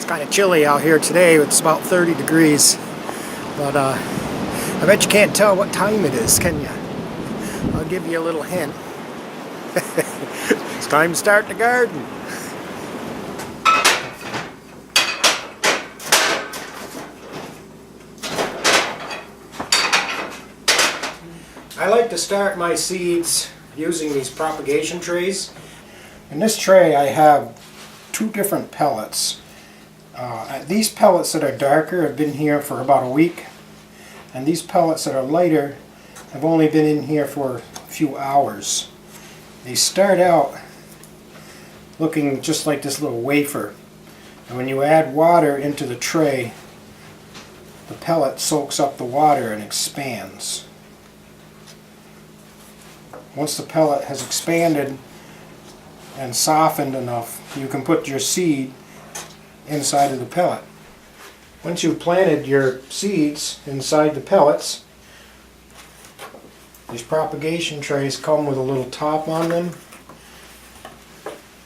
It's kind of chilly out here today. It's about 30 degrees. But I bet you can't tell what time it is, can you? I'll give you a little hint. It's time to start the garden. I like to start my seeds using these propagation trays. In this tray I have two different pellets. These pellets that are darker have been here for about a week, and these pellets that are lighter have only been in here for a few hours. They start out looking just like this little wafer, and when you add water into the tray, the pellet soaks up the water and expands. Once the pellet has expanded and softened enough, you can put your seed inside of the pellet. Once you've planted your seeds inside the pellets, these propagation trays come with a little top on them,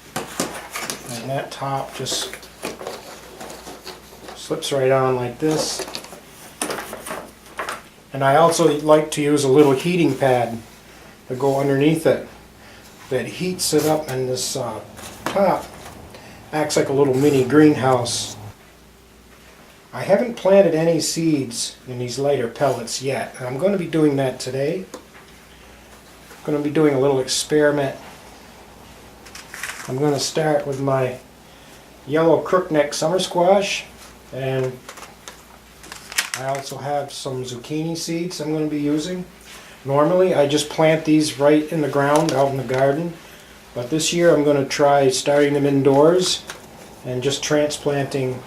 and that top just slips right on like this. And I also like to use a little heating pad to go underneath it that heats it up, and this top acts like a little mini greenhouse. I haven't planted any seeds in these lighter pellets yet, and I'm going to be doing that today. I'm going to be doing a little experiment. I'm going to start with my yellow crookneck summer squash, and I also have some zucchini seeds I'm going to be using. Normally I just plant these right in the ground out in the garden, but this year I'm going to try starting them indoors and just transplanting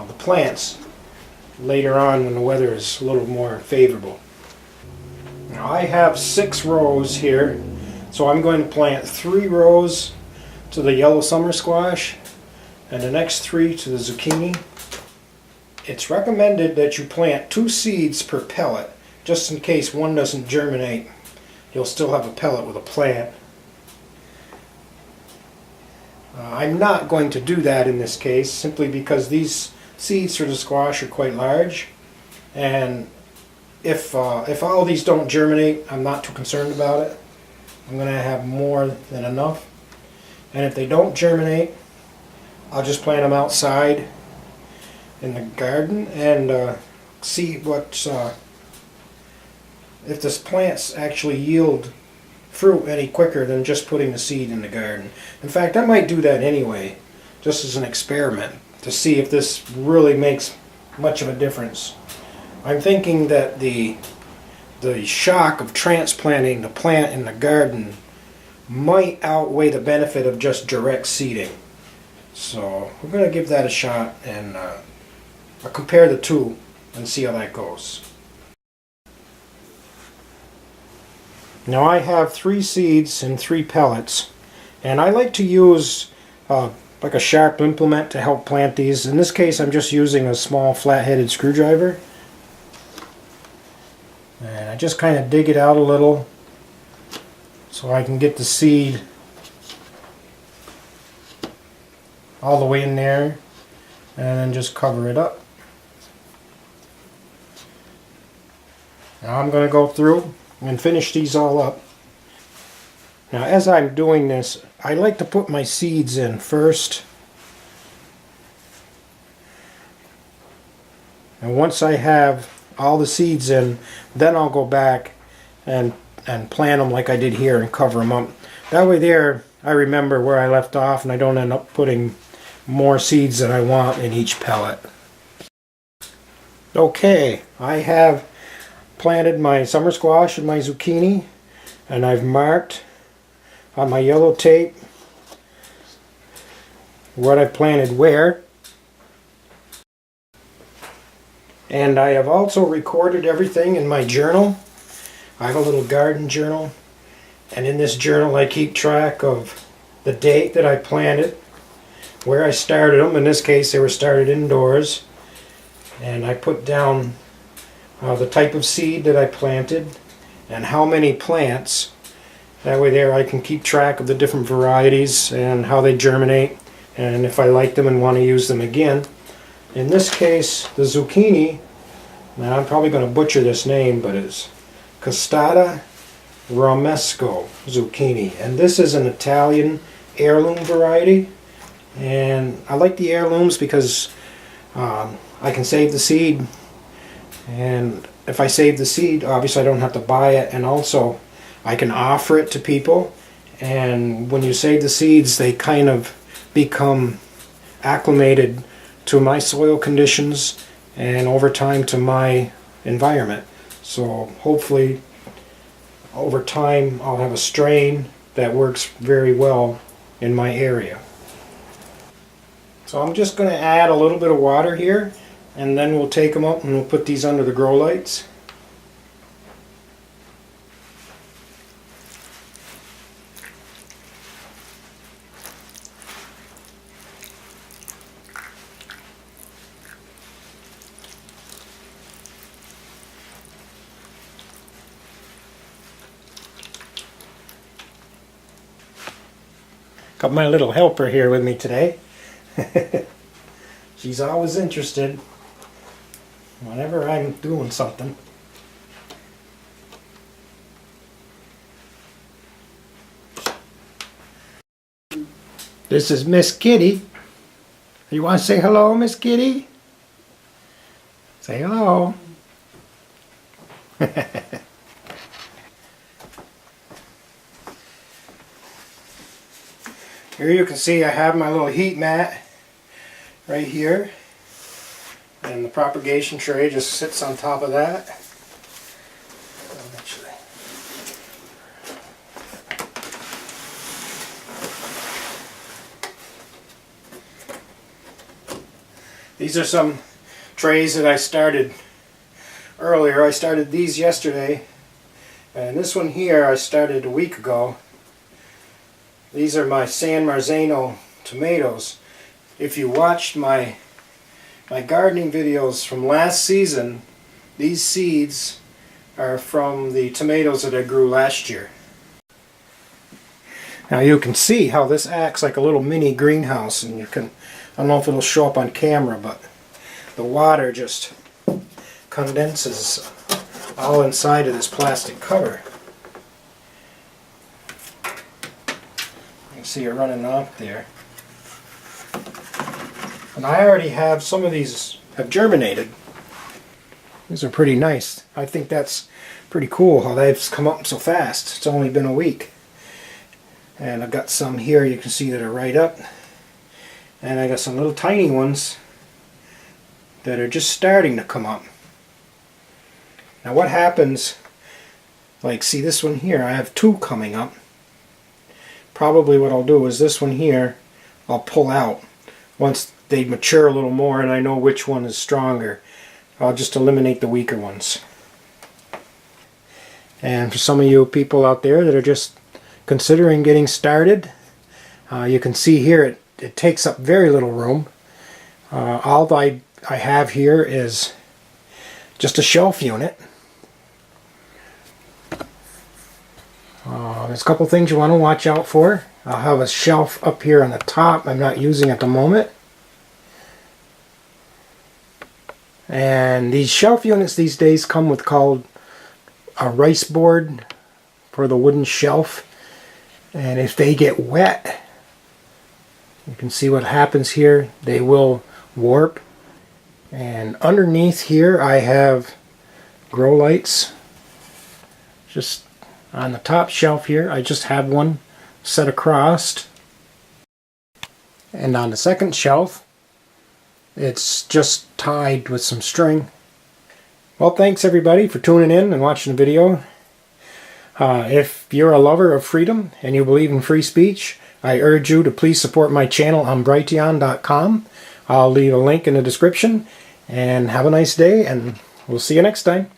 the plants later on when the weather is a little more favorable. Now I have 6 rows here, so I'm going to plant 3 rows to the yellow summer squash and the next 3 to the zucchini. It's recommended that you plant 2 seeds per pellet, just in case one doesn't germinate. You'll still have a pellet with a plant. I'm not going to do that in this case, simply because these seeds for the squash are quite large, and if all these don't germinate, I'm not too concerned about it. I'm going to have more than enough. And if they don't germinate, I'll just plant them outside in the garden and see what if the plants actually yield fruit any quicker than just putting the seed in the garden. In fact, I might do that anyway, just as an experiment, to see if this really makes much of a difference. I'm thinking that the shock of transplanting the plant in the garden might outweigh the benefit of just direct seeding. So we're going to give that a shot, and I'll compare the two and see how that goes. Now I have 3 seeds and 3 pellets, and I like to use like a sharp implement to help plant these. In this case I'm just using a small flat-headed screwdriver, and I just kind of dig it out a little so I can get the seed all the way in there, and then just cover it up. Now I'm going to go through and finish these all up. Now as I'm doing this, I like to put my seeds in first, and once I have all the seeds in, then I'll go back and plant them like I did here and cover them up. That way there I remember where I left off, and I don't end up putting more seeds than I want in each pellet. Okay, I have planted my summer squash and my zucchini, and I've marked on my yellow tape what I've planted where, and I have also recorded everything in my journal. I have a little garden journal, and in this journal I keep track of the date that I planted, where I started them. In this case they were started indoors, and I put down the type of seed that I planted and how many plants. That way there I can keep track of the different varieties and how they germinate and if I like them and want to use them again. In this case, the zucchini, now I'm probably going to butcher this name, but it's Costata Romesco zucchini, and this is an Italian heirloom variety. And I like the heirlooms because I can save the seed, and if I save the seed, obviously I don't have to buy it, and also I can offer it to people. And when you save the seeds, they kind of become acclimated to my soil conditions and over time to my environment. So hopefully over time I'll have a strain that works very well in my area. So I'm just going to add a little bit of water here, and then we'll take them up and we'll put these under the grow lights. Got my little helper here with me today. She's always interested whenever I'm doing something. This is Miss Kitty. You want to say hello, Miss Kitty? Say hello. Here you can see I have my little heat mat right here, and the propagation tray just sits on top of that. These are some trays that I started earlier. I started these yesterday, and this one here I started a week ago. These are my San Marzano tomatoes. If you watched my gardening videos from last season, these seeds are from the tomatoes that I grew last year. Now you can see how this acts like a little mini greenhouse, and you can, I don't know if it'll show up on camera, but the water just condenses all inside of this plastic cover. You can see it running off there. And I already have, some of these have germinated. These are pretty nice. I think that's pretty cool how they've come up so fast. It's only been a week. And I've got some here you can see that are right up. And I got some little tiny ones that are just starting to come up. Now what happens, like see this one here, I have two coming up. Probably what I'll do is this one here I'll pull out once they mature a little more and I know which one is stronger. I'll just eliminate the weaker ones. And for some of you people out there that are just considering getting started, you can see here it takes up very little room. All I have here is just a shelf unit. There's a couple things you want to watch out for. I'll have a shelf up here on the top I'm not using at the moment. And these shelf units these days come with called a rice board for the wooden shelf. And if they get wet, you can see what happens here. They will warp. And underneath here I have grow lights. Just on the top shelf here I just have one set across. And on the second shelf it's just tied with some string. Well, thanks everybody for tuning in and watching the video. If you're a lover of freedom and you believe in free speech, I urge you to please support my channel on Brighteon.com. I'll leave a link in the description. And have a nice day, and we'll see you next time.